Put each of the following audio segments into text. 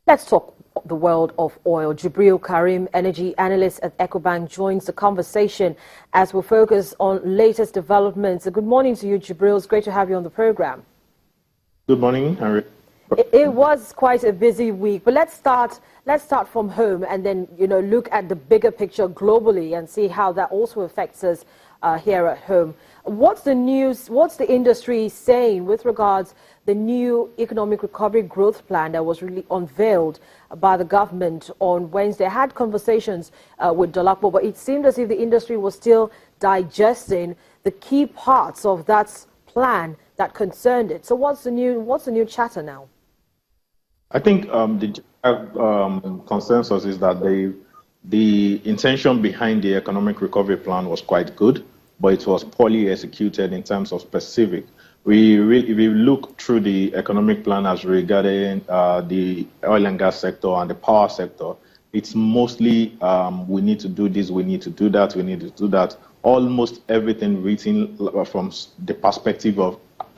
Let's talk the world of oil. Jubril Kareem, energy analyst at EcoBank, joins the conversation as we focus on latest developments. Good morning to you, Jubril. It's great to have you on the program. Good morning, Harry. It was quite a busy week, but let's start from home and then look at the bigger picture globally and see how that also affects us here at home. What's the news? What's the industry saying with regards the new economic recovery growth plan that was really unveiled by the government on Wednesday? I had conversations with Dolapo, but it seemed as if the industry was still digesting the key parts of that plan that concerned it. So what's the new chatter now? I think the consensus is that the intention behind the economic recovery plan was quite good, but it was poorly executed in terms of specific. If we look through the economic plan as regarding the oil and gas sector and the power sector, it's mostly we need to do this, we need to do that, we need to do that. Almost everything written from the perspective of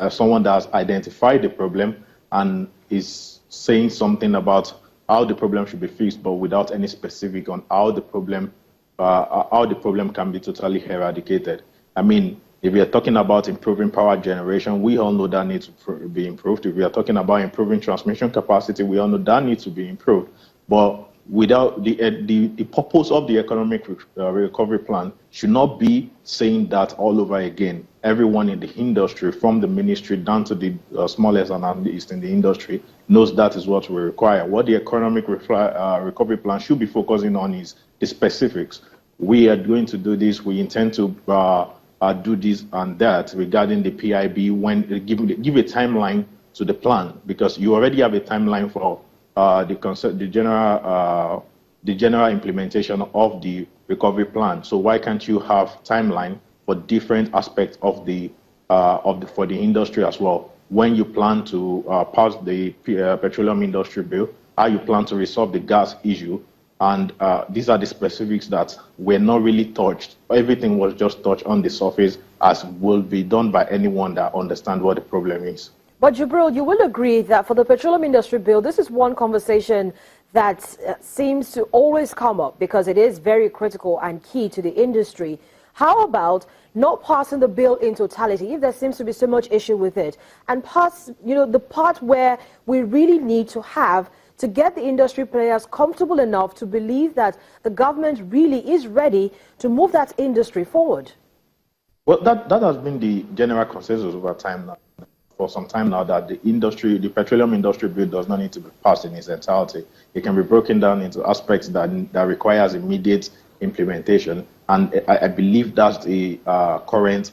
someone that has identified the problem and is saying something about how the problem should be fixed, but without any specific on how the problem can be totally eradicated. I mean, if we are talking about improving power generation, we all know that needs to be improved. If we are talking about improving transmission capacity, we all know that needs to be improved. But without the purpose of the economic recovery plan should not be saying that all over again. Everyone in the industry, from the ministry down to the smallest analyst in the industry, knows that is what we require. What the economic recovery plan should be focusing on is the specifics. We are going to do this. We intend to do this and that regarding the PIB. When give a timeline to the plan, because you already have a timeline for the general implementation of the recovery plan. So why can't you have timeline for different aspects of for the industry as well? When you plan to pass the petroleum industry bill, how you plan to resolve the gas issue, and these are the specifics that were not really touched. Everything was just touched on the surface, as will be done by anyone that understands what the problem is. But Jubril, you will agree that for the petroleum industry bill, this is one conversation that seems to always come up because it is very critical and key to the industry. How about not passing the bill in totality, if there seems to be so much issue with it, and pass, the part where we really need to have to get the industry players comfortable enough to believe that the government really is ready to move that industry forward? Well, that has been the general consensus over time now. For some time now, that the petroleum industry bill does not need to be passed in its entirety. It can be broken down into aspects that requires immediate implementation, and I believe that's the current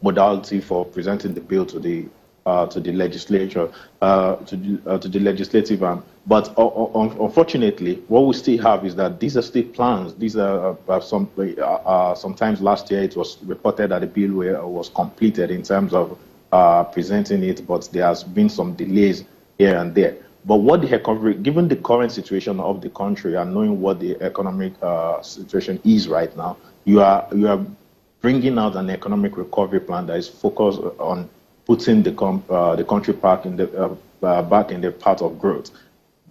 modality for presenting the bill to the legislature, to the legislative arm. But unfortunately, what we still have is that these are still plans. These are sometimes last year it was reported that the bill was completed in terms of presenting it, but there has been some delays here and there. But what the recovery, given the current situation of the country and knowing what the economic situation is right now, you are bringing out an economic recovery plan that is focused on putting the country back in the path of growth.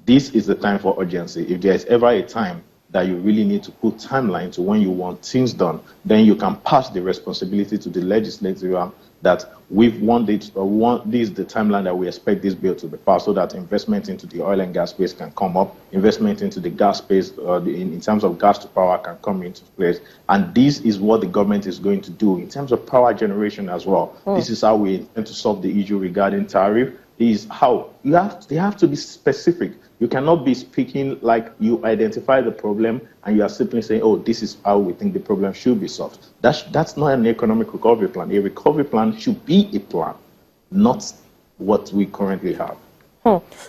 This is the time for urgency. If there is ever a time that you really need to put timeline to when you want things done, then you can pass the responsibility to the legislative arm that we've this is the timeline that we expect this bill to be passed, so that investment into the oil and gas space can come up, investment into the gas space in terms of gas to power can come into place. And this is what the government is going to do in terms of power generation as well. This is how we intend to solve the issue regarding tariff. Is how they have to be specific. You cannot be speaking like you identify the problem and you are simply saying, oh, this is how we think the problem should be solved. That's not an economic recovery plan. A recovery plan should be a plan, not what we currently have.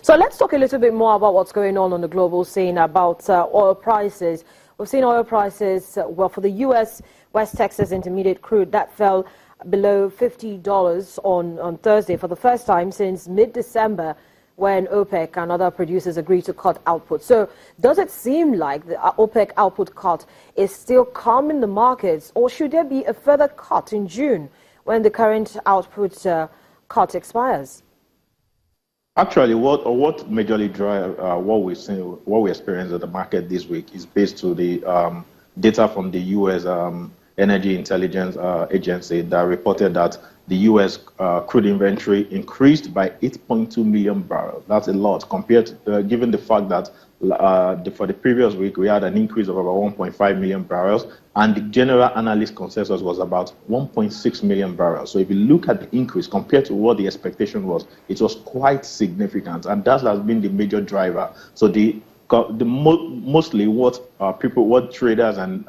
So let's talk a little bit more about what's going on the global scene, about oil prices. We've seen oil prices, well, for the U.S. West Texas Intermediate crude, that fell below $50 on Thursday for the first time since mid-December, when OPEC and other producers agreed to cut output. So does it seem like the OPEC output cut is still calming the markets, or should there be a further cut in June when the current output cut expires? Actually, what majorly drive what we've seen, what we experienced at the market this week is based to the data from the U.S. Energy Intelligence Agency that reported that the U.S. Crude inventory increased by 8.2 million barrels. That's a lot compared to, given the fact that for the previous week we had an increase of about 1.5 million barrels, and the general analyst consensus was about 1.6 million barrels. So if you look at the increase compared to what the expectation was, it was quite significant, and that has been the major driver. So mostly what traders and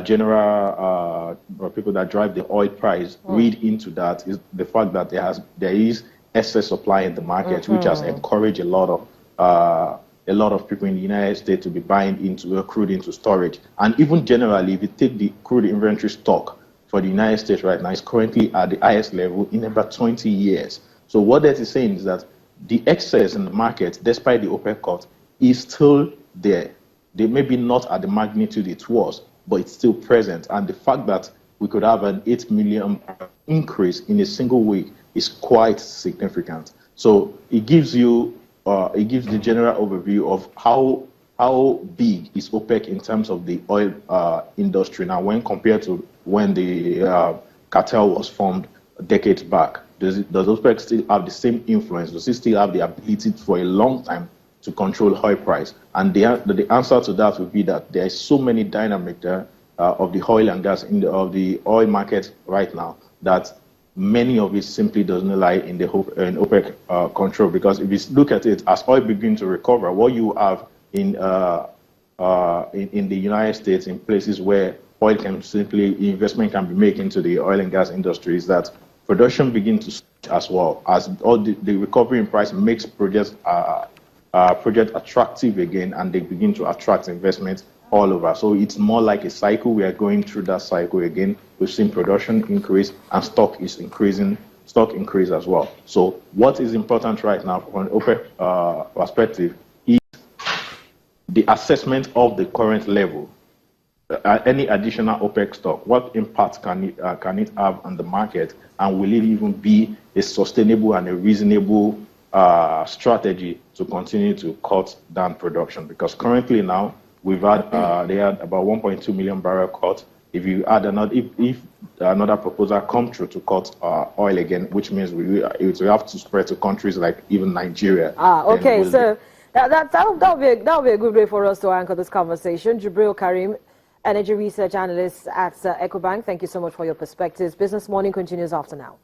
general people that drive the oil price read into that is the fact that there is excess supply in the market, which has encouraged a lot of people in the United States to be buying into crude into storage. And even generally, if you take the crude inventory stock for the United States right now, it's currently at the highest level in about 20 years. So what that is saying is that the excess in the market, despite the OPEC cut, is still there. They may be not at the magnitude it was, but it's still present. And the fact that we could have an 8 million increase in a single week is quite significant. So it gives the general overview of how big is OPEC in terms of the oil industry now when compared to when the cartel was formed decades back. Does OPEC still have the same influence? Does it still have the ability for a long time to control oil price? And the answer to that would be that there is so many dynamics there of the oil and gas of the oil market right now that many of it simply doesn't lie in the OPEC control. Because if you look at it, as oil begins to recover, what you have in the United States, in places where oil can investment can be made into the oil and gas industry, is that production begins to switch as well, as all the recovery in price makes projects attractive again, and they begin to attract investments all over. So it's more like a cycle. We are going through that cycle again. We've seen production increase and stock increase as well. So what is important right now from an OPEC perspective is the assessment of the current level. Any additional OPEC stock, what impact can it have on the market, and will it even be a sustainable and a reasonable strategy to continue to cut down production? Because currently now they had about 1.2 million barrel cut. If you add if another proposal come through to cut oil again, which means it will have to spread to countries like even Nigeria. Okay, so that'll be a good way for us to anchor this conversation. Jubril Kareem, Energy Research Analyst at EcoBank, thank you so much for your perspectives. Business Morning continues after now.